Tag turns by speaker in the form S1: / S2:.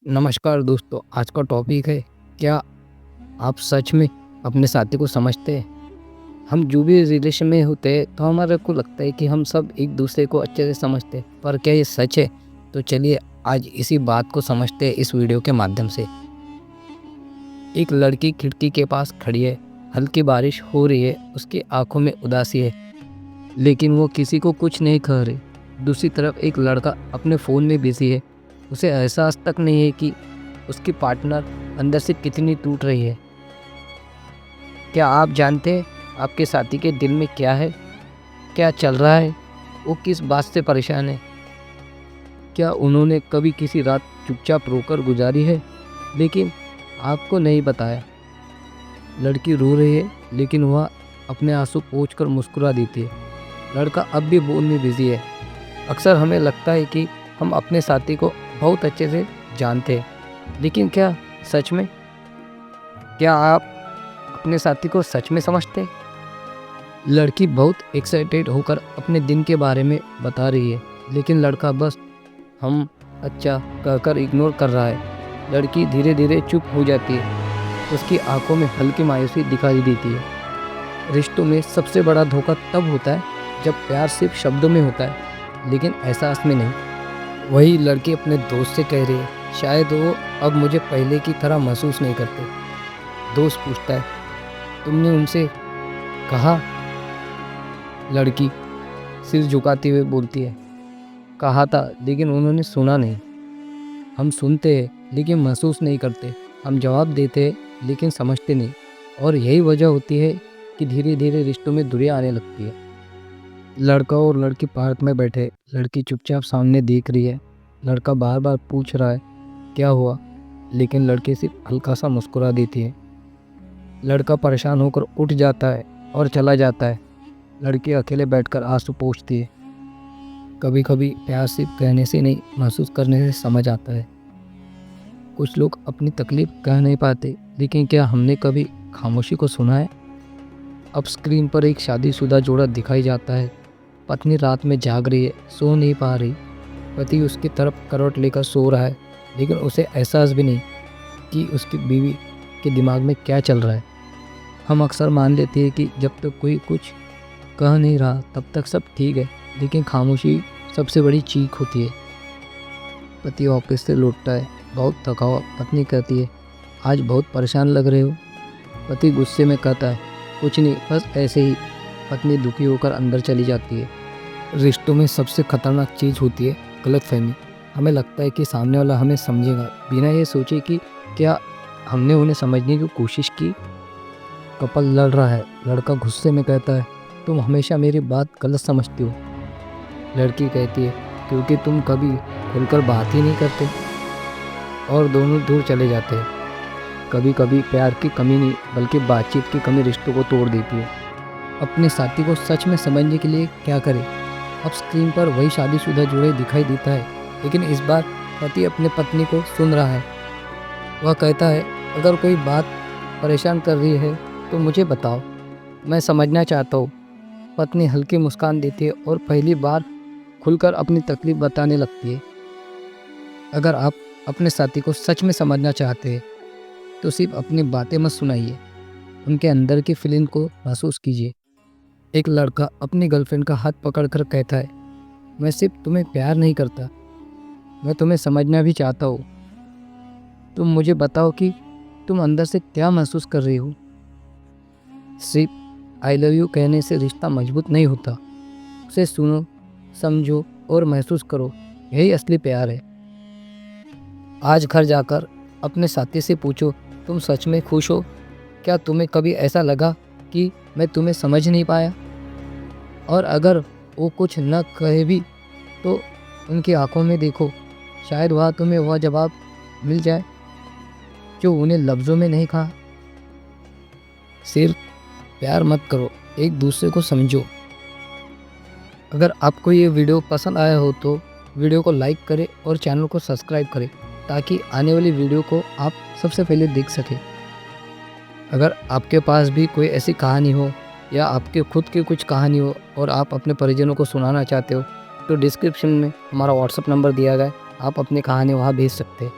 S1: नमस्कार दोस्तों, आज का टॉपिक है क्या आप सच में अपने साथी को समझते हैं? हम जो भी रिलेशन में होते हैं तो हमारे को लगता है कि हम सब एक दूसरे को अच्छे से समझते हैं, पर क्या ये सच है? तो चलिए आज इसी बात को समझते हैं इस वीडियो के माध्यम से। एक लड़की खिड़की के पास खड़ी है, हल्की बारिश हो रही है, उसकी आंखों में उदासी है, लेकिन वो किसी को कुछ नहीं कह रही। दूसरी तरफ एक लड़का अपने फ़ोन में बिजी है, उसे एहसास तक नहीं है कि उसकी पार्टनर अंदर से कितनी टूट रही है। क्या आप जानते हैं आपके साथी के दिल में क्या है? क्या चल रहा है? वो किस बात से परेशान है? क्या उन्होंने कभी किसी रात चुपचाप रोकर गुजारी है लेकिन आपको नहीं बताया? लड़की रो रही है लेकिन वह अपने आंसू पोंछकर मुस्कुरा देती है। लड़का अब भी फ़ोन में बिजी है। अक्सर हमें लगता है कि हम अपने साथी को बहुत अच्छे से जानते हैं, लेकिन क्या सच में? क्या आप अपने साथी को सच में समझते हैं? लड़की बहुत एक्साइटेड होकर अपने दिन के बारे में बता रही है, लेकिन लड़का बस हम अच्छा कहकर इग्नोर कर रहा है। लड़की धीरे धीरे चुप हो जाती है, उसकी आंखों में हल्की मायूसी दिखाई देती है। रिश्तों में सबसे बड़ा धोखा तब होता है जब प्यार सिर्फ शब्दों में होता है लेकिन एहसास में नहीं। वही लड़की अपने दोस्त से कह रही है, शायद वो अब मुझे पहले की तरह महसूस नहीं करते। दोस्त पूछता है, तुमने उनसे कहा? लड़की सिर झुकाते हुए बोलती है, कहा था लेकिन उन्होंने सुना नहीं। हम सुनते हैं लेकिन महसूस नहीं करते, हम जवाब देते हैं लेकिन समझते नहीं, और यही वजह होती है कि धीरे धीरे रिश्तों में दूरियां आने लगती है। लड़का और लड़की पार्क में बैठे, लड़की चुपचाप सामने देख रही है। लड़का बार बार पूछ रहा है क्या हुआ, लेकिन लड़की सिर्फ हल्का सा मुस्कुरा देती है। लड़का परेशान होकर उठ जाता है और चला जाता है। लड़की अकेले बैठकर आंसू पोंछती है। कभी कभी प्यार सिर्फ कहने से नहीं, महसूस करने से समझ आता है। कुछ लोग अपनी तकलीफ कह नहीं पाते, लेकिन क्या हमने कभी खामोशी को सुना है? अब स्क्रीन पर एक शादीशुदा जोड़ा दिखाई जाता है। पत्नी रात में जाग रही है, सो नहीं पा रही। पति उसकी तरफ करवट लेकर सो रहा है, लेकिन उसे एहसास भी नहीं कि उसकी बीवी के दिमाग में क्या चल रहा है। हम अक्सर मान लेते हैं कि जब तक कोई कुछ कह नहीं रहा तब तक सब ठीक है, लेकिन खामोशी सबसे बड़ी चीख होती है। पति ऑफिस से लौटता है, बहुत थका हुआ। पत्नी कहती है, आज बहुत परेशान लग रहे हो। पति गुस्से में कहता है, कुछ नहीं, बस ऐसे ही। पत्नी दुखी होकर अंदर चली जाती है। रिश्तों में सबसे खतरनाक चीज़ होती है गलतफहमी। हमें लगता है कि सामने वाला हमें समझेगा, बिना ये सोचे कि क्या हमने उन्हें समझने की कोशिश की। कपल लड़ रहा है, लड़का गुस्से में कहता है, तुम हमेशा मेरी बात गलत समझती हो। लड़की कहती है, क्योंकि तुम कभी खुलकर बात ही नहीं करते। और दोनों दूर चले जाते हैं। कभी कभी प्यार की कमी नहीं, बल्कि बातचीत की कमी रिश्तों को तोड़ देती है। अपने साथी को सच में समझने के लिए क्या करें? अब स्क्रीन पर वही शादीशुदा जोड़े दिखाई देता है, लेकिन इस बार पति अपने पत्नी को सुन रहा है। वह कहता है, अगर कोई बात परेशान कर रही है तो मुझे बताओ, मैं समझना चाहता हूँ। पत्नी हल्की मुस्कान देती है और पहली बार खुलकर अपनी तकलीफ बताने लगती है। अगर आप अपने साथी को सच में समझना चाहते हैं तो सिर्फ अपनी बातें मत सुनाइए, उनके अंदर की फीलिंग को महसूस कीजिए। एक लड़का अपनी गर्लफ्रेंड का हाथ पकड़कर कहता है, मैं सिर्फ तुम्हें प्यार नहीं करता, मैं तुम्हें समझना भी चाहता हूँ। तुम मुझे बताओ कि तुम अंदर से क्या महसूस कर रही हो। सिर्फ आई लव यू कहने से रिश्ता मजबूत नहीं होता। उसे सुनो, समझो और महसूस करो, यही असली प्यार है। आज घर जाकर अपने साथी से पूछो, तुम सच में खुश हो? क्या तुम्हें कभी ऐसा लगा कि मैं तुम्हें समझ नहीं पाया? और अगर वो कुछ न कहे भी तो उनकी आंखों में देखो, शायद वह तुम्हें वह जवाब मिल जाए जो उन्हें लफ्ज़ों में नहीं कहा। सिर्फ प्यार मत करो, एक दूसरे को समझो। अगर आपको ये वीडियो पसंद आया हो तो वीडियो को लाइक करें और चैनल को सब्सक्राइब करें, ताकि आने वाली वीडियो को आप सबसे पहले देख सकें। अगर आपके पास भी कोई ऐसी कहानी हो या आपके खुद की कुछ कहानी हो और आप अपने परिजनों को सुनाना चाहते हो, तो डिस्क्रिप्शन में हमारा व्हाट्सएप नंबर दिया गया है, आप अपनी कहानी वहाँ भेज सकते हैं।